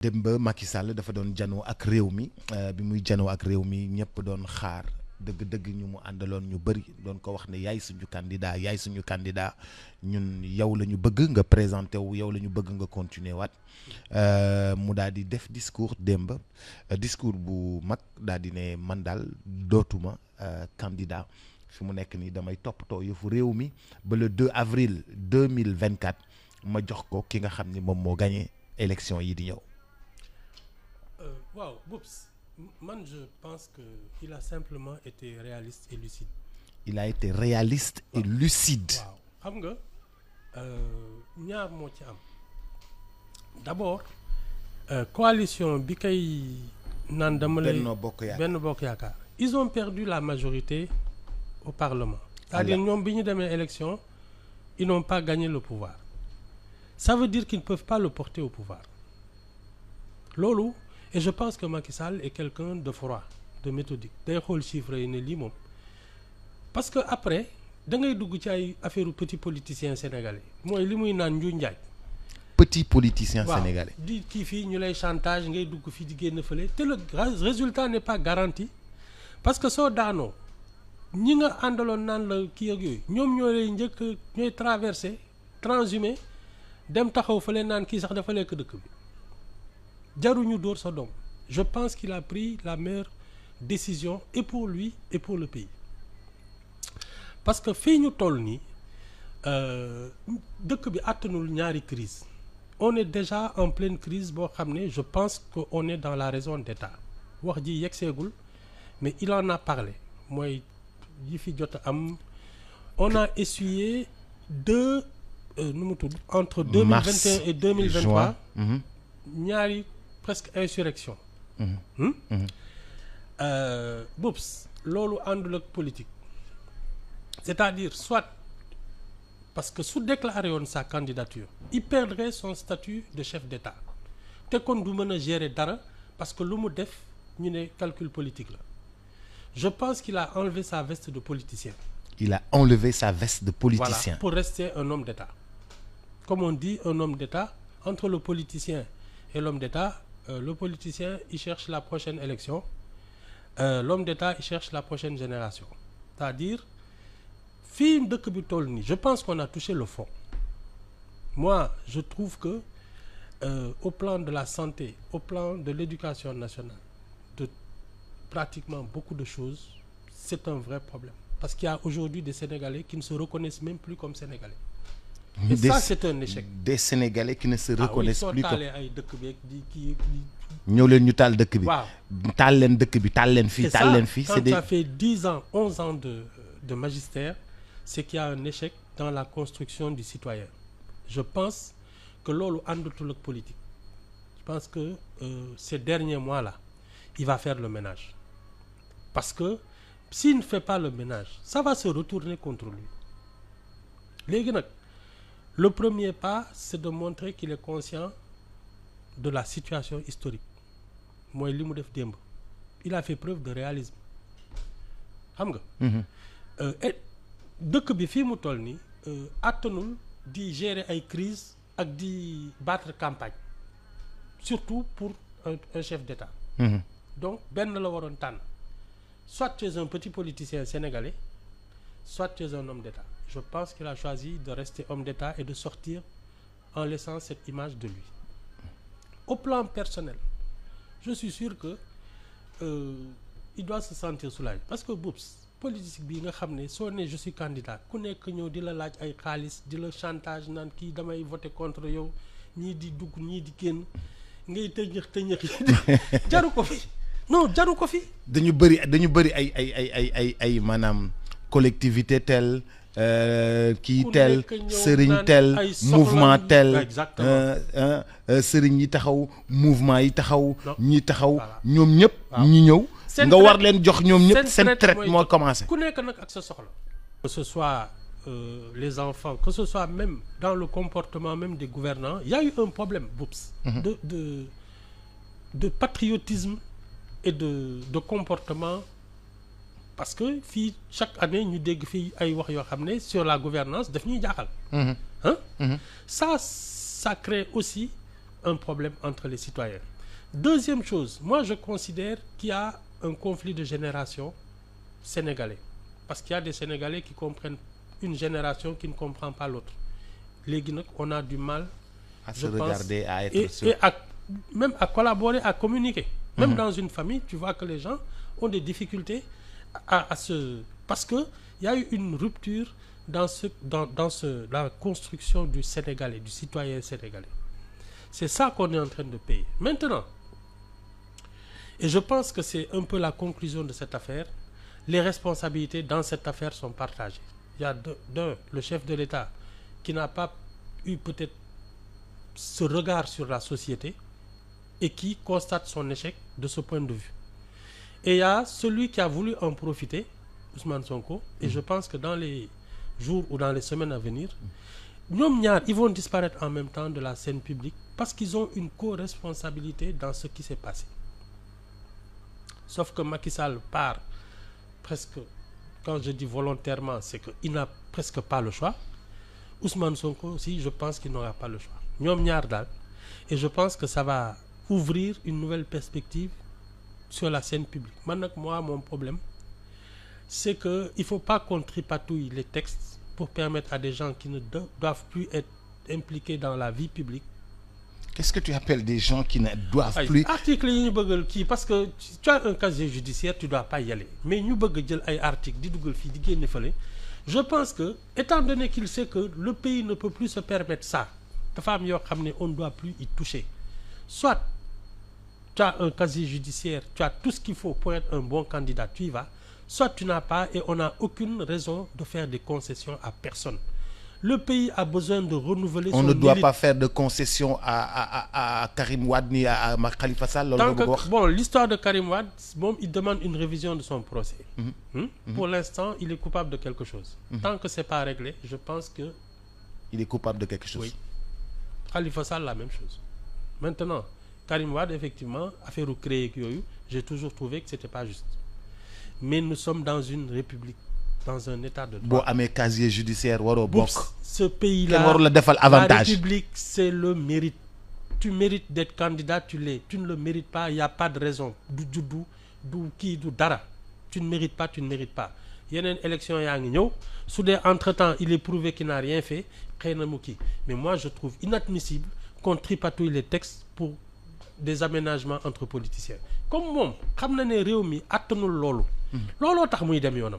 dem ba Macky Sall dafa doon janoo ak réew mi bi muy janoo ak réew mi ñëpp doon xaar dëgg-dëgg ñu mu àndaloon ñu bëri doon ko wax ne yaay suñu candidat ñun yow la ñu bëgg nga présenté wu yow la ñu bëgg nga continuer waat mu daal di def discours démb discours bu mag daal di ne man daal dootuma candidat fi mu nekk nii damay toppatoo yëfu réew mi ba le 2 avril 2024 ma jox ko ki nga xam ni moom moo gagné élection yi di ñëw. Waaw Boubs man je pense que il a simplement été réaliste et lucide. Il a été réaliste et lucide. waaw xam nga ñaar moo ci am d'abord coalition bi kay naan dama lay Benno Bokk Yaakaar ils ont perdu la majorité au Parlement. C'est-à-dire ñoom bi ñu demee élection ils n'ont pas gagné le pouvoir. Ça veut dire qu'ils ne peuvent pas le porter au pouvoir loolu. Et je pense que Macky Sall est quelqu'un de froid de méthodique day xool chiffres yi ne lii moom parce que après da ngay dugg ci ay affaire petit politicien sénégalais mooy li muy naan njuuj njaaj petit politicien sénégalais di kii fii ñu lay chantage ngay dugg fii di génn fële te le résultat n'est pas garanti parce que soo daanoo ñi nga àndaloon naan la kii ak yooyu ñoom ñoo lay njëkk ñooy traversé transhumé dem taxaw fële naan kii sax dafa lekk dëkk bi jaruñu dóor sa doom. Je pense qu'il a pris la meilleure décision et pour lui et pour le pays parce que fii ñu toll nii dëkk bi àttanul ñaari crise on est déjà en pleine crise boo xam ne je pense que on est dans la raison d'État wax ji yegseegul mais il en a parlé mooy yi fi jot a am on a essuyé deux nu mu tudd entre 2021 et 2023 ñaari presque insurrection Boubs loolu àndul ak politique c'est-à-dire soit parce que su déclaré woon sa candidature il perdrait son statut de chef d'État te kon du mën a gérer dara parce que lu mu def ñu ne calcul politique la je pense qu'il a enlevé sa veste de politicien. Il a enlevé sa veste de politicien. Voilà, pour rester un homme d'État. Comme on dit, un homme d'État, entre le politicien et l'homme d'État, le politicien, il cherche la prochaine élection. L'homme d'État, il cherche la prochaine génération. C'est-à-dire, fii dëkk bi toll nii, je pense qu'on a touché le fond. Moi, je trouve que au plan de la santé, au plan de l'éducation nationale, de pratiquement beaucoup de choses, c'est un vrai problème. Parce qu'il y a aujourd'hui des Sénégalais qui ne se reconnaissent même plus comme Sénégalais. Et ça, c'est un échec. Des Sénégalais qui ne se reconnaissent plus comme... ñëw leen ñu taal dëkk bi. waaw taal leen dëkk bi taal leen fii taal leen fii. Quand ça fait 10 ans 11 ans de magistère, c'est qu'il y a un échec dans la construction du citoyen. Je pense que loolu àndatul ak politique. Je pense que ces derniers mois-là, il va faire le ménage. Parce que s'il ne fait pas le ménage, ça va se retourner contre lui. Léegi nag, le premier pas, c'est de montrer qu'il est conscient de la situation historique. Mooy li mu def démb. Il a fait preuve de réalisme. Xam nga. Et dëkk bi fii mu toll nii attanul di gérer ay crise ak di battre campagne. Surtout pour un chef d'État. Donc benn la waroon tànn. Soit tu es un petit politicien sénégalais, soit tu es un homme d'État. Je pense qu'il a choisi de rester homme d'État et de sortir en laissant cette image de lui. Au plan personnel, je suis sûr que il doit se sentir soulagé parce que Boubs politique bi nga xam ne soo ne je suis candidat ku nekk ñëw di la laaj ay xaalis di la chantage naan kii damay voter contre yow ñii di dugg ñii di génn ngay tëñëx jaru ko fi non jaru ko fi. dañu bëri ay maanaam collectivité tel kii tel sëriñ tel mouvement tel sëriñ yi taxaw mouvement yi taxaw ñi taxaw ñoom ñëpp ñi ñëw nga war leen jox ñoom ñëpp seen traite moo commencé ku nekk nag ak sa soxla que ce soit les enfants que ce soit même dans le comportement même des gouvernants il y a eu un problème Boubs de patriotisme et de comportement parce que fii chaque année ñu dégg fii ay wax yoo xam ne sur la gouvernance daf ñuy jaaxal ça crée aussi un problème entre les citoyens. Deuxième chose, moi je considère qu'il y a un conflit de génération sénégalais. Parce qu'il y a des Sénégalais qui comprennent une génération qui ne comprend pas l'autre. Léegi nag on a du mal à se regarder, à être sûr. et même à collaborer, à communiquer. Même dans une famille, tu vois que les gens ont des difficultés à se... Parce qu'il y a eu une rupture dans la construction du Sénégalais, du citoyen sénégalais. C'est ça qu'on est en train de payer. Maintenant, et je pense que c'est un peu la conclusion de cette affaire, les responsabilités dans cette affaire sont partagées. Il y a le chef de l'État qui n'a pas eu peut-être ce regard sur la société et qui constate son échec de ce point de vue. Et il y a celui qui a voulu en profiter, Ousmane Sonko, et je pense que dans les jours ou dans les semaines à venir, ñoom ñaar ils vont disparaître en même temps de la scène publique parce qu'ils ont une co-responsabilité dans ce qui s'est passé. Sauf que Macky Sall part presque, quand je dis volontairement, c'est qu'il n'a presque pas le choix. Ousmane Sonko aussi, je pense qu'il n'aura pas le choix. Ñoom ñaar daal. Et je pense que ça va ouvrir une nouvelle perspective sur la scène publique. Maintenant, moi, mon problème, c'est qu'il ne faut pas qu'on tripatouille les textes pour permettre à des gens qui ne doivent plus être impliqués dans la vie publique. Qu'est-ce que tu appelles des gens qui ne doivent plus... article yi ñu bëggal kii parce que tu as un casier judiciaire, tu dois pas y aller. Mais ñu bëgg jël ay article di dugal fii di génne fële. Je pense que, étant donné qu'il sait que le pays ne peut plus se permettre ça, dafa am yoo xam ne on ne doit plus y toucher. Soit tu as un casier judiciaire, tu as tout ce qu'il faut pour être un bon candidat, tu y vas. Soit tu n'as pas et on n'a aucune raison de faire des concessions à personne. Le pays a besoin de renouveler son mérite. On ne doit pas faire de concessions à Karim Wade ni à Khalifa Sall. Bon, l'histoire de Karim Wade, bon, il demande une révision de son procès. Pour l'instant, il est coupable de quelque chose. Tant que ce n'est pas réglé, je pense que... Il est coupable de quelque chose. Oui. Khalifa Sall, la même chose. Maintenant, Karim Wade, effectivement, affaire ou créé, j'ai toujours trouvé que ce n'était pas juste. Mais nous sommes dans une république, dans un état de droit. Bon, à mes casiers judiciaires, ce pays-là, la république, c'est le mérite. Tu mérites d'être candidat, tu l'es. Tu ne le mérites pas, il n'y a pas de raison. Du dara. Tu ne mérites pas, tu ne mérites pas. Il y a une élection, entre-temps, il est prouvé qu'il n'a rien fait. Mais moi, je trouve inadmissible qu'on tripatouille les textes pour des aménagements entre politiciens. Comme moi, je sais que réew attanul lolu. Lolo tax muy dem yonam.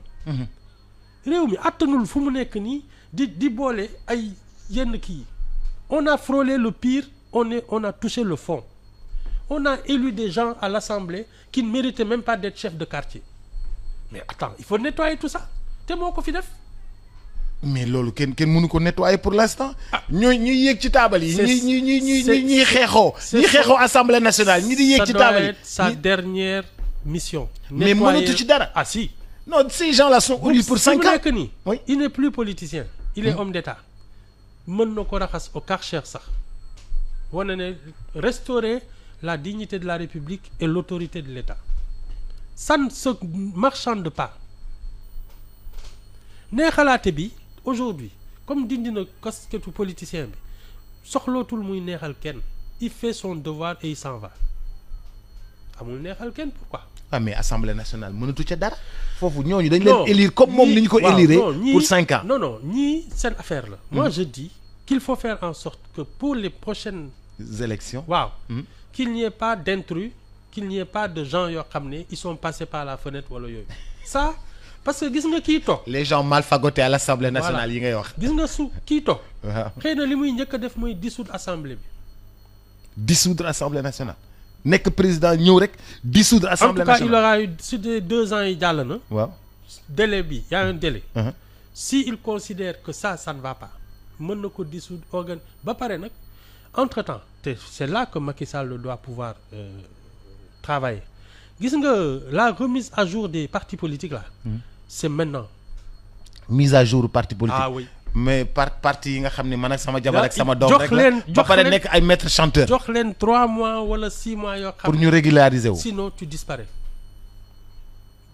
Réew mi attanul fu mu nek ni di bolé ay yenn ki. On a frôlé le pire, on a touché le fond. On a élu des gens à l'Assemblée qui ne méritaient même pas d'être chef de quartier. Mais attends, il faut nettoyer tout ça. Té moko fi def. Mais lolu ken mënu ko nettoyer pour l'instant. Ñoy ñi yéeg ci table yi ñi xéxo Assemblée nationale ñi di yéeg ci table yi. Sa dernière mission. Mais mënatu ci dara. Ah si. Non, ces gens-là sont élus pour 5 ans. Oui. Il n'est plus politicien. Il est homme d'État. Mën na ko raxas au Karcher sax. Wane ne restaurer la dignité de la République et l'autorité de l'État. Ça ne se marchande pas. Neexalaate bi aujourd'hui comme dindi na casquette politicien bi soxlootul muy neexal kenn. Il fait son devoir et il s'en va. Amul neexal kenn pourquoi? Ah mais Assemblée nationale mënatu ca dara foofu ñooñu dañ leen élire comme moom ni ñu ko élire pour 5 ans. Non, ñii seen affaire la. Moi je dis qu'il faut faire en sorte que pour les prochaines élections, qu'il n'y ait pas d'intrus, qu'il n'y ait pas de gens yoo xam ne ils sont passés par la fenêtre wala yooyu. Ça parce que gis nga kii toog. Les gens mal fagotés à l'Assemblée nationale yi ngay wax. Gis nga su kii toog. Xëy na li muy njëkk a def mooy dissoudre assemblée bi. Dissoudre assemblée nationale. Nek président ñëw rek dissoudre assemblée nationale. En tout cas, il aura eu sur des 2 ans yi jàll na. Waaw. Délai bi, y a un délai. Si il considère que ça ne va pas, mën na ko dissoudre organe ba pare nag entre-temps, c'est là que Macky Sall doit pouvoir travailler. Gis nga la remise à jour des partis politiques là, c'est maintenant. Mise à jour parti politique. Ah oui. Mais parti yi nga xam ne man ak sama jabar ak sama doom rek la ba pare nekk ay maître chanteur. Jox leen 3 mois wala 6 mois yoo xam pour ñu régulariser wu. Sinon tu disparais.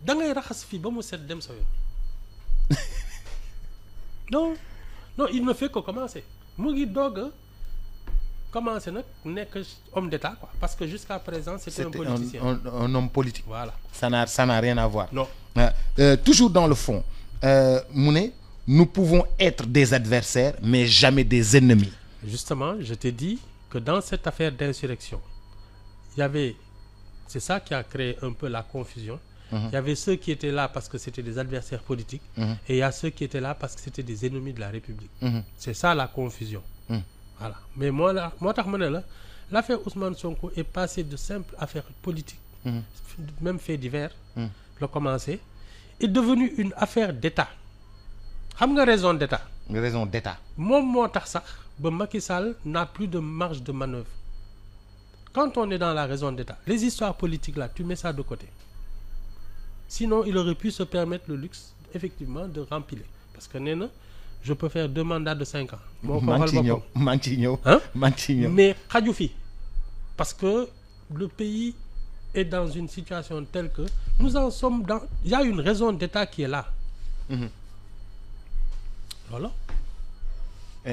Da ngay raxas fii ba mu set dem sa yoon. Non, il ne fait que commencer. Mu ngi doog a commencé nag nekk homme d'État quoi parce que jusqu'à présent c'était un politicien. un homme politique. Voilà. Ça n'a rien à voir. Non. Toujours dans le fond mu ne nous pouvons être des adversaires mais jamais des ennemis. Justement, je t'ai dit que dans cette affaire d'insurrection, il y avait, c'est ça qui a créé un peu la confusion. Il y avait ceux qui étaient là parce que c'était des adversaires politiques et il y a ceux qui étaient là parce que c'était des ennemis de la République. C'est ça la confusion. Voilà. Mais moi tax ma ne la l'affaire Ousmane Sonko est passée de simple affaire politique, même fait divers, la commencé, est devenue une affaire d'État. Xam nga raison d'État. Une raison d'État. Moom moo tax sax ba Macky Sall n'a plus de marge de manœuvre. Quand on est dans la raison d'État, les histoires politiques là, tu mets ça de côté. Sinon, il aurait pu se permettre le luxe, effectivement, de rempiler. Parce que nee na, je peux faire 2 mandats de 5 ans. maa ngi ciy ñëw. Mais xaju fi parce que le pays est dans une situation telle que nous en sommes dans. Il y a une raison d'État qui est là. Voilà.